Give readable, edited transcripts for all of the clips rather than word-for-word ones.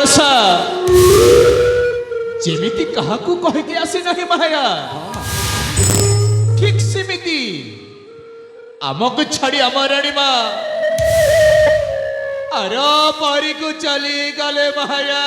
भरोसा जेमिति काहाकू कहिके आसी नाही माया ठीक सेमिति आमको छाड़ी आम राणी मा अर पारी को चली गले माया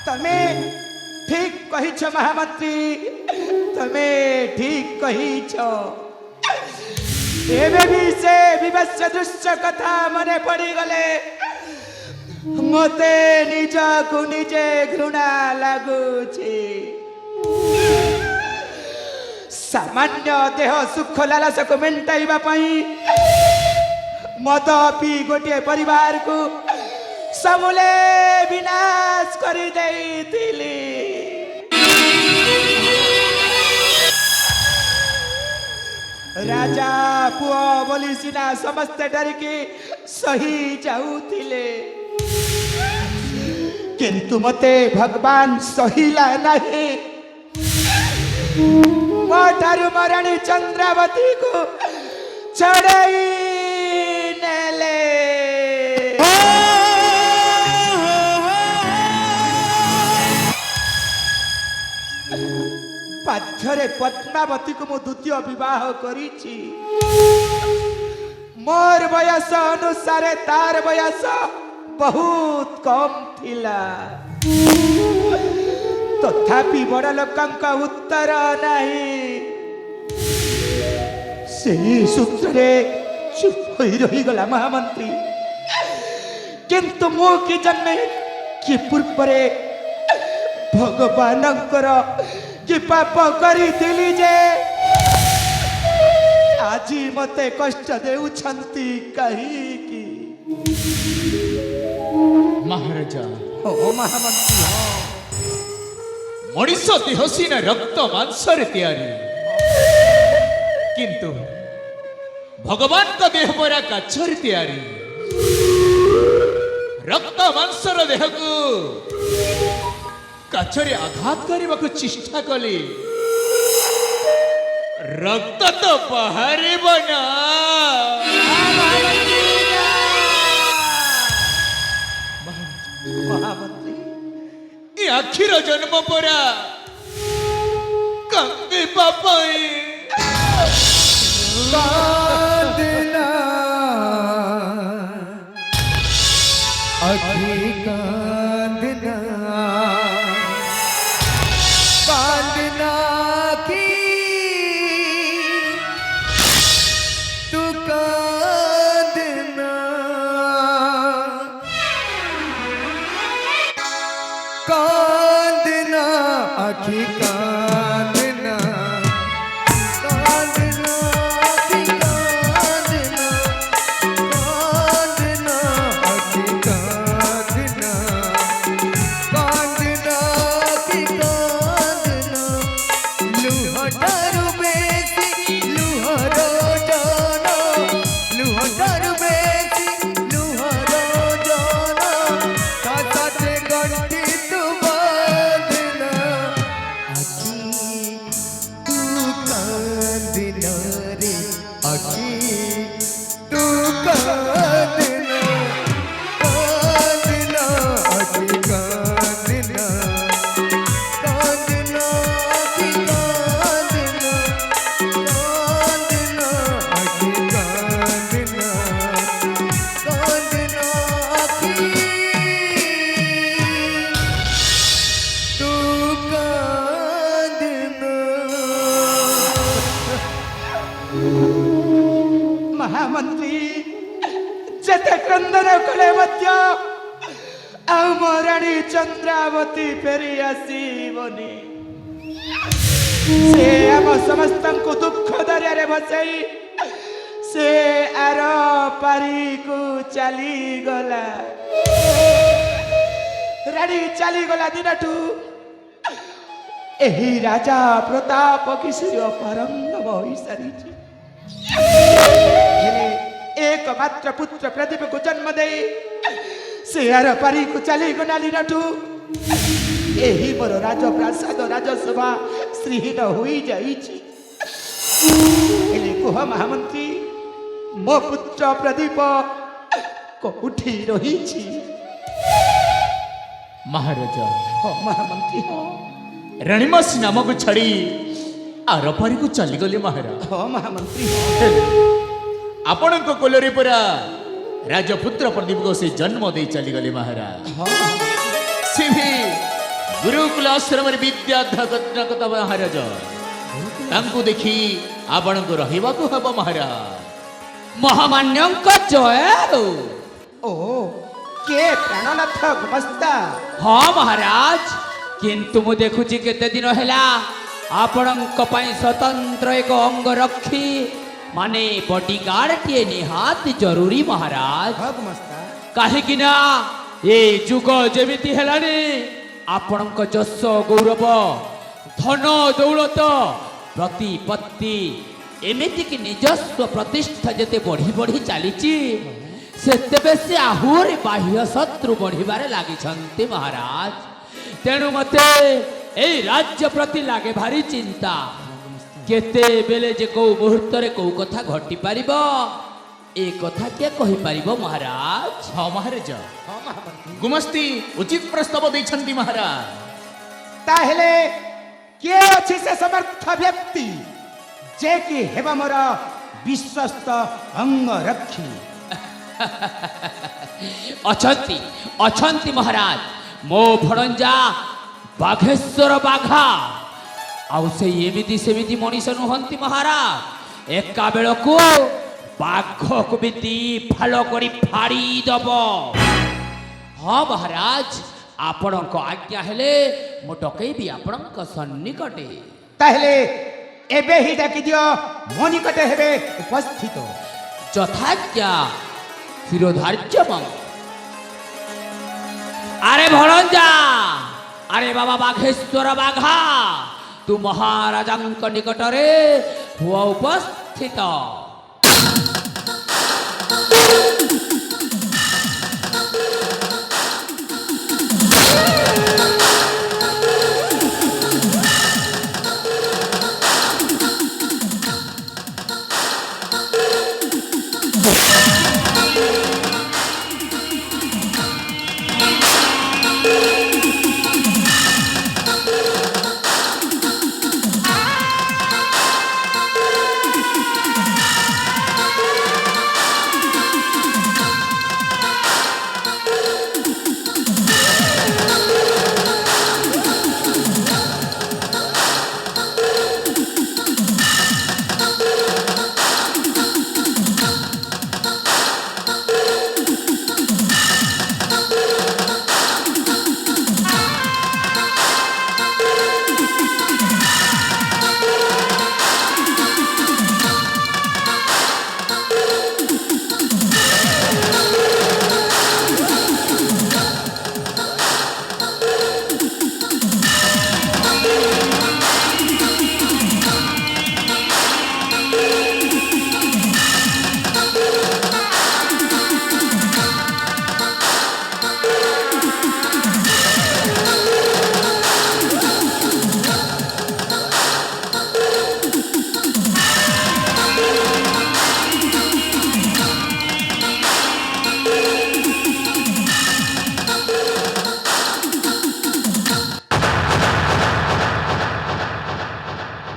तमे ठीक कहिछ महामंत्री तमे ठीक कहिछ एबे भी से विवश दृश्य कथा मने पड़ी गले मते निज को निजे घृणा लागुछि सामान्य देह सुख लालस को मेंटाइबा पई मद पी गोटे परिवार को समूले विनाश करी देइथिली राजा पुओ बोली सिना समस्ते डरिकी सही जाउथिले किंतु मते भगवान सहिला नहीं मोठारु मराणी चंद्रावती को चढ़ाई नेले पाथरे पद्मावती को मो द्वितीय विवाह करिछि मोर बयस अनुसार तार बयस बहुत कम थिला तथापि बड़ लोकंक उत्तर नहीं सही सूत्र चुप रही गला महामंत्री किंतु मो कि जन्मे कि पूर्वरे भगवानंकर कि पाप करी दिली जे आजी मते कष्ट देउछंती कहीं की महाराजा ओ महामंत्री मनीष देह सीना रक्त मांसर तैयारी किंतु भगवान का देह परा काचर तैयारी रक्त मांसर देह को काचरे आघात करने को चेष्टा कली रक्त तो बाहरी बना महामंत्री आखिर जन्म परा कंगे पापाई कांदना अखी कांदना कांदना की तू कांदना कांदना अखी कांदना कांदना की कांदना कांदना अखी कांदना कांदना की कांदना लुहटारू बेसी लुहरो जाना लुहटारू बेसी लुहरो जाना काटे गंटी तू बांधना अखी तू कांदना रे अखी तू कांदना कांदना अखी कांदना कांदना की कांदना कांदना अखी कांदना कांदना की तू कांदना महामंत्री जते क्रंदन कले मध्य राणी चंद्रावती फेरी आसीबनी से आम समस्त को दुख दरिया भसई से आर पारी को चली गला राणी चली गला दिनठू एही राजा प्रताप किशोर परंगम होई सारी एक मात्र पुत्र प्रदीप को जन्म दे से आर पारी को चली गनाली नठू एही मोर राजप्रासाद राजसभा श्रीहीन होई जाइछि एले कुह महामंत्री ମୋ ପୁତ୍ର ପ୍ରଦୀପ କୋଉଠି ରହିଛି? ମହାରାଜ ହଁ ମହାମନ୍ତ୍ରୀ, ହଁ ରଣିମାସି ନାମକୁ ଛାଡ଼ି ଆରପାରିକୁ ଚାଲିଗଲେ ମହାରାଜ। ହଁ ମହାମନ୍ତ୍ରୀ, ହେଲେ ଆପଣଙ୍କ କୋଲରେ ପରା ରାଜପୁତ୍ର ପ୍ରଦୀପକୁ ସେ ଜନ୍ମ ଦେଇ ଚାଲିଗଲେ ମହାରାଜ। ହଁ ସେ ବି ଗୁରୁକୁଳ ଆଶ୍ରମରେ ବିଦ୍ୟା ଅଧ୍ୟୟନ କଥା ମହାରାଜ। ତାଙ୍କୁ ଦେଖି ଆପଣଙ୍କୁ ରହିବାକୁ ହେବ ମହାରାଜ। ମହାମାନ୍ୟଙ୍କ ଜୟ। ଓ କିଏ ପ୍ରାଣନାଥ ଗୁମସ୍ତା? ହଁ ମହାରାଜ, କିନ୍ତୁ ମୁଁ ଦେଖୁଛି କେତେ ଦିନ ହେଲା ଆପଣଙ୍କ ପାଇଁ ସ୍ୱତନ୍ତ୍ର ଏକ ଅଙ୍ଗରକ୍ଷୀ ମାନେ ବଡିଗାର୍ଡଟିଏ ନିହାତି ଜରୁରୀ ମହାରାଜ। ହଁ ଗୁମସ୍ତା, କାହିଁକି ନା ଏ ଯୁଗ ଯେମିତି ହେଲାଣି ଆପଣଙ୍କ ଯଶ ଗୌରବ ଧନ ଦୌଲତ ପ୍ରତିପତ୍ତି ଏମିତିକି ନିଜସ୍ୱ ପ୍ରତିଷ୍ଠା ଯେତେ ବଢ଼ି ବଢ଼ି ଚାଲିଛି ସେତେବେଳେ ସେ ଆହୁରି ବାହ୍ୟ ଶତ୍ରୁ ବଢ଼ିବାରେ ଲାଗିଛନ୍ତି ମହାରାଜ। ତେଣୁ ମୋତେ ଏଇ ରାଜ୍ୟ ପ୍ରତି ଲାଗେ ଭାରି ଚିନ୍ତା। କେତେବେଳେ ଯେ କୋଉ ମୁହୂର୍ତ୍ତରେ କୋଉ କଥା ଘଟି ପାରିବ ଏ କଥା କିଏ କହିପାରିବ ମହାରାଜ? ହଁ ମହାରାଜ, ହଁ ମହାମନ୍ତ୍ରୀ। ଗୁମସ୍ତି ଉଚିତ ପ୍ରସ୍ତାବ ଦେଇଛନ୍ତି ମହାରାଜ। ତାହେଲେ କିଏ ଅଛି ସେ ସମର୍ଥ ବ୍ୟକ୍ତି ଯେ କି ହେବ ମୋର ବିଶ୍ୱସ୍ତ ଅଙ୍ଗରକ୍ଷୀ? ଅଛନ୍ତି ଅଛନ୍ତି ମହାରାଜ, ମୋ ଭଣଞ୍ଜା ବାଘେଶ୍ୱର ବାଘା। ଆଉ ସେ ଏମିତି ସେମିତି ମଣିଷ ନୁହନ୍ତି ମହାରାଜ, ଏକା ବେଳକୁ ବାଘକୁ ବି ଦି ଫାଳ କରି ଫାଡ଼ି ଦବ। ହଁ ମହାରାଜ, ଆପଣଙ୍କ ଆଜ୍ଞା ହେଲେ ମୁଁ ଡକେଇବି ଆପଣଙ୍କ ସନ୍ନିକଟେ। ତାହେଲେ ଏବେ ହିଁ ଡାକିଦିଅ, ମୋ ନିକଟେ ହେବେ ଉପସ୍ଥିତ। ଯଥାଜ୍ଞା ଶିରୋଧାର୍ଯ୍ୟ ମଙ୍ଗ। আরে ভণঞ্জা, আরে বাবা বাঘেশ্বর বাঘা, তু মহারাজাঙ্ক নিকটরে হুয়া উপস্থিত।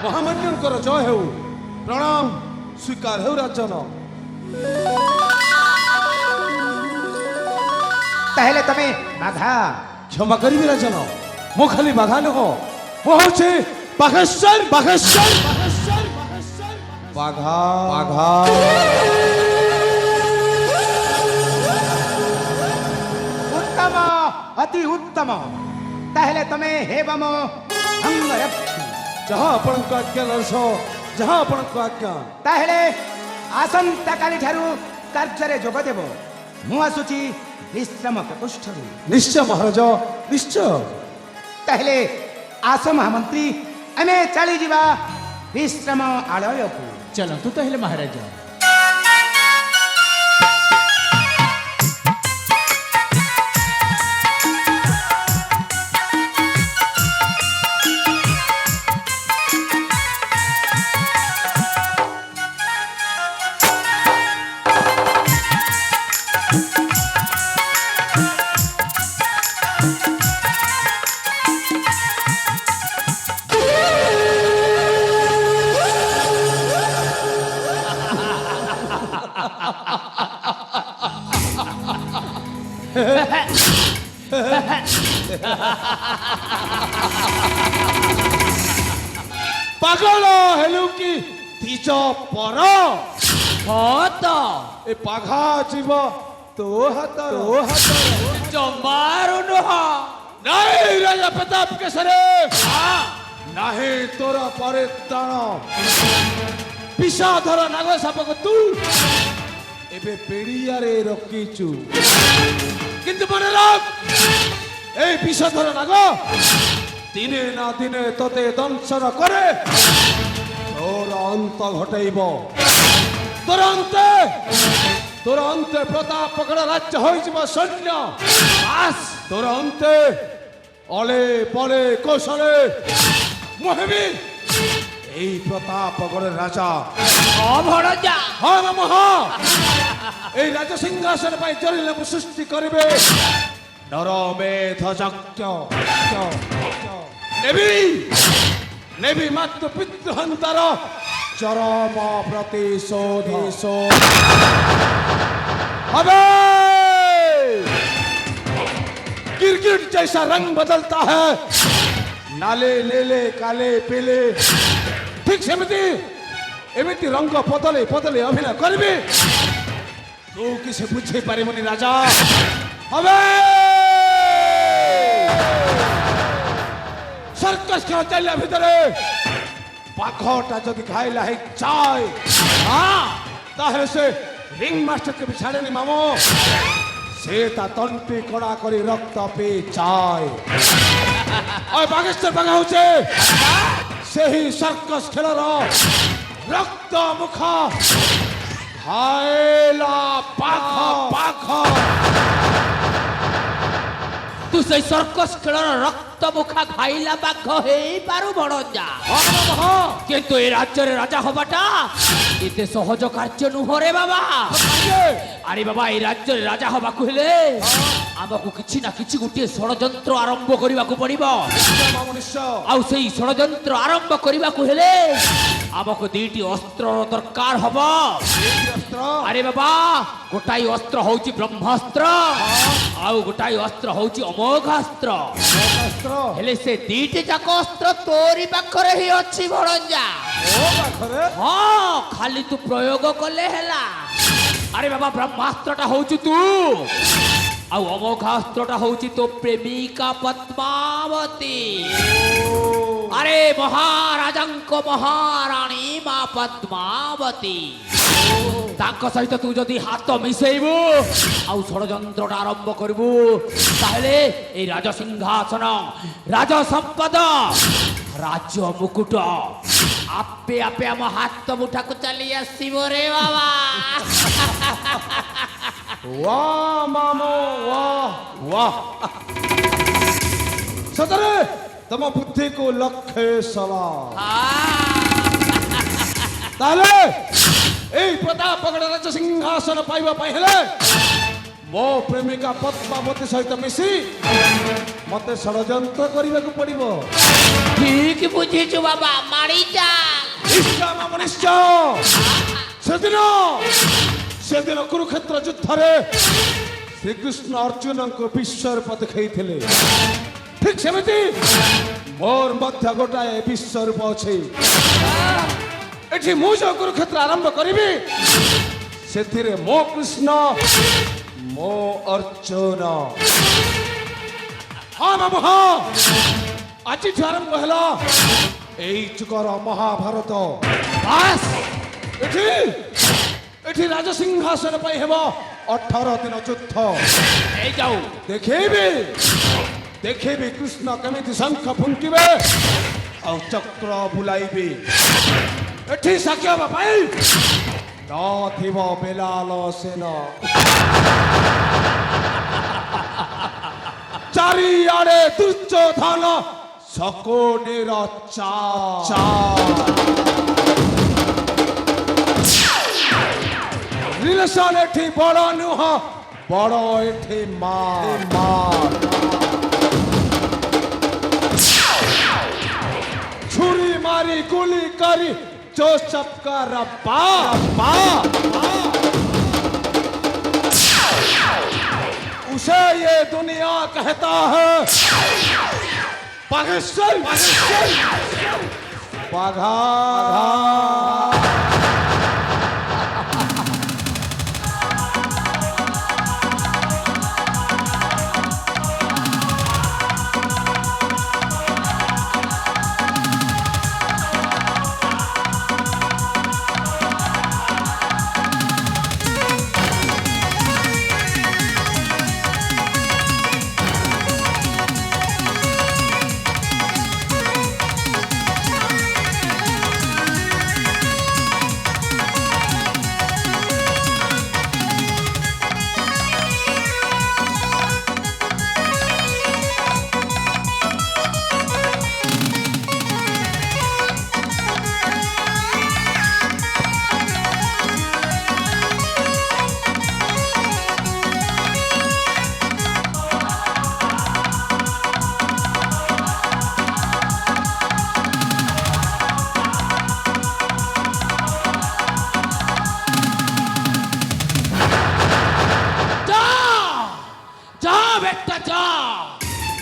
ମହାମାନ୍ୟଙ୍କର ଜୟ ହେଉ। ପ୍ରଣାମ ସ୍ୱୀକାର ହେଉ ରାଜନ। ତାହେଲେ ତମେ ବାଘା? କ୍ଷମା କରିବି ରାଜନ, ମୁଁ ଖାଲି ବାଘା ନୁହଁ, ମୁଁ ହଉଛି ବାଘେଶ୍ୱର ବାଘେଶ୍ୱର ବାଘା ବାଘା। ଉତ୍ତମ, ଅତି ଉତ୍ତମ। ତାହେଲେ ତମେ ହେବ ମୋ ଅଙ୍ଗରକ୍ଷୀ। ଯାହା ଆପଣଙ୍କ ଆଜ୍ଞା ନରସ, ଯାହା ଆପଣଙ୍କ ଆଜ୍ଞା। ତାହେଲେ ଆସନ୍ତାକାଲି ଠାରୁ କାର୍ଯ୍ୟରେ ଯୋଗ ଦେବ। ମୁଁ ଆସୁଛି ବିଶ୍ରାମ ପ୍ରକୋଷ୍ଠରୁ। ନିଶ୍ଚୟ ମହାରାଜ, ନିଶ୍ଚୟ। ତାହେଲେ ଆସ ମହାମନ୍ତ୍ରୀ, ଆମେ ଚାଲିଯିବା ବିଶ୍ରାମ ଆଳୟକୁ। ଚାଲନ୍ତୁ ତାହେଲେ ମହାରାଜ। পাগল হেলু কি তিজ পর ହଁ ତ এ পাঘা জীব তো হাত ଜମାରୁ ନୁହଁ নাই রাজা প্রতাপ কেশরে নাহি তোর পরিত্রাণ বিষাধর নাগ সাপক তু এবে পেড়িয়ারে রকিছু কিন্তু মনে রাখ এই বিষাধর নাগ দিনে না দিনে তোতে দংশন করে তোর অন্ত ঘটাইব তোর অন্তে প্রতাপ পকড় রাজ্য হয়েছিল সৈন্য আস তোর অন্তে অলে পলে কৌশলে মহিবি এই প্রতাপ পকড়ের রাজা ଅଭଣଜା হ্যাঁ মহ এই রাজ সিংহাসন পাই জরিলে সৃষ্টি করিবে নরমেধ যজ্ঞ নেবি নেবি মাত্র পিতৃহন্তার চরম प्रतिशोध अबे गिरगिट जैसा रंग बदलता है नाले लेले काले पीले ठीक सेमती एमिति रंग बदले बदले अभिनय करबी तू किसे बुझे पारिबनी राजा अबे सर्कस खेल चलिया भितरे पाखटा যদি খাইলা হে চায় তাহলে সে রিং মাস্টারকে भी ছাড়েনি মামো সে তা তন্ত্রী কড়া করে রক্ত পেয়ে চায় ওই বাগেশ্বর বাগা হচ্ছে সেই সার্কাস খেলার রক্ত মুখ হায়লা পাখ পাখ ତୁ ସେଇ ସର୍କସ ଖେଳର ରକ୍ତ ମୁଖା ଖାଇଲା ବାଘ ହେଇପାରୁ ଭଣଜା କିନ୍ତୁ ଏ ରାଜ୍ୟରେ ରାଜା ହବାଟା ଏତେ ସହଜ କାର୍ଯ୍ୟ ନୁହଁ ରେ ବାବା ଆରେ ବାବା ଏ ରାଜ୍ୟରେ ରାଜା ହବାକୁ ହେଲେ ଆମକୁ କିଛି ନା କିଛି ଗୋଟିଏ ଷଡ଼ଯନ୍ତ୍ର ଆରମ୍ଭ କରିବାକୁ ପଡିବ ଆଉ ସେଇ ଷଡ଼ଯନ୍ତ୍ର ଆରମ୍ଭ କରିବାକୁ ହେଲେ ଆମକୁ ଦୁଇଟି ଅସ୍ତ୍ରର ଦରକାର ହବ ଆରେ ବାବା ଗୋଟାଏ ଅସ୍ତ୍ର ହଉଛି ବ୍ରହ୍ମାସ୍ତ୍ର ଆଉ ଗୋଟାଏ ଅସ୍ତ୍ର ହଉଛି ଅମୋଘାସ୍ତ୍ର ହେଲେ ସେ ଦିଟି ଯାକ ଅସ୍ତ୍ର ତୋରି ପାଖରେ ହିଁ ଅଛି ଭଣଜା ହଁ ଖାଲି ତୁ ପ୍ରୟୋଗ କଲେ ହେଲା ଆରେ ବାବା ବ୍ରହ୍ମାସ୍ତ୍ରଟା ହଉଛି ତୁ ଆଉ ଅମୋଘାସ୍ତ୍ରଟା ହଉଛି ତୋ ପ୍ରେମିକା ପଦ୍ମାବତୀ ଆରେ ମହାରାଜାଙ୍କ ମହାରାଣୀ ମା ପଦ୍ମାବତୀ ତାଙ୍କ ସହିତ ତୁ ଯଦି ହାତ ମିଶେଇବୁ ଆଉ ଷଡ଼ଯନ୍ତ୍ରଟା ଆରମ୍ଭ କରିବୁ ତାହେଲେ ଏଇ ରାଜସିଂହାସନ ରାଜ ସମ୍ପଦ ରାଜ୍ୟ ମୁକୁଟ ଆପେ ଆପେ ଆମ ହାତ ମୁଠାକୁ ଚାଲି ଆସିବ ରେ ବାବା वाह मामो वाह वाह सतरे तम बुद्धि को लक्ष्य सला ताले এই প্রতাপ পগড় রাজ সিংহাসন পাইবা পাইলে মো প্রেমিকা পদ্মাবতী সহিত মিশি মতে ষড়যন্ত্র করিବାକୁ পড়িব ঠিক বুঝিଛୁ বাবা মারি যা নিশ্চয় মামো নিশ্চয় সেদিন কুরুক্ষেত্র যুদ্ধরে শ্রীকৃষ্ণ অর্জুনଙ୍କୁ ବିଶ୍ୱରୂପ ଦେଖାଇଥିଲେ ଠିକ ସେମିତି ମୋର ମଧ୍ୟ ଗୋଟାଏ ବିଶ୍ୱରୂପ ଅଛି ଏଠି ମୁଁ ଯୋଉ କୁରୁକ୍ଷେତ୍ର ଆରମ୍ଭ କରିବି ସେଥିରେ ମୋ କୃଷ୍ଣ ମୋ ଅର୍ଜୁନ ହଁ ବାବୁ ହଁ ଆଜିଠୁ ଆରମ୍ଭ ହେଲା এই ଯୁଗର ମହାଭାରତ ବାସ୍ এটি রাজ সিংহাসন পাই হেব 18 দিন যুদ্ধ এই যাও দেখেবি কৃষ্ণ কেমিতি শঙ্খ ফুঙ্কিবে আর চক্র বুলাইবে এটি সাক্ষী হবা পাই নথিব বেলাল সেন চারিআড়ে দুর্যোধন সকলের রিলেশন এটি বড় নুহ বড় এঠে মার ছুরি মারি গুলি करी जो सबका रब्बा उसे ये दुनिया कहता है पाकिस्तान बाघा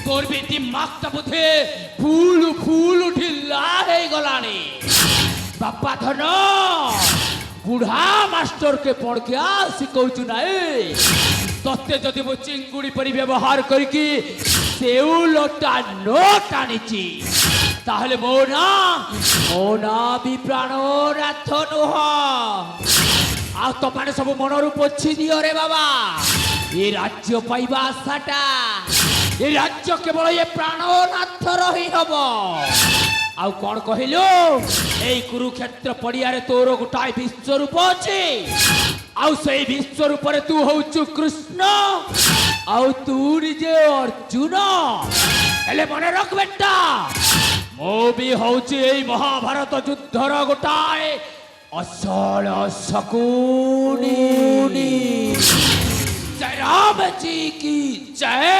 তোর বেটি মাকটা বোধে ফুল ঢিলা হয়ে গলানি বাপা ধন বুঢ়া মাস্টরকে পড়কিয়া শিখৌଛୁ নাই ତତେ ଯଦି ମୁଁ ଚିଙ୍ଗୁଡ଼ି ପରି ବ୍ୟବହାର କରିକି ସେଉଳଟା ନୋଟ ଆଣିଛି ତାହେଲେ ମୋ ନା ବି ପ୍ରାଣନାଥ ନୁହଁ ଆଉ ତମାନେ ସବୁ ମନରୁ ପୋଛି ଦିଅ ରେ ବାବା ଏ ରାଜ୍ୟ ପାଇବା ଆଶାଟା ଏ ରାଜ୍ୟ କେବଳ ଏ ପ୍ରାଣନାଥର ହିଁ ହବ ଆଉ କଣ କହିଲୁ ଏଇ କୁରୁକ୍ଷେତ୍ର ପଡ଼ିଆରେ ତୋର ଗୋଟାଏ ବିଶ୍ୱରୂପ ଅଛି ଆଉ ସେଇ ବିଶ୍ୱରୂପରେ ତୁ ହଉଛୁ କୃଷ୍ଣ ଆଉ ତୁ ନିଜେ ଅର୍ଜୁନ ହେଲେ ମନେ ରଖ ବେଟା ମୁଁ ବି ହଉଛି ଏଇ ମହାଭାରତ ଯୁଦ୍ଧର ଗୋଟାଏ ଅସଳ ଶକୁନି ଜୟ ରାମ जी की जय।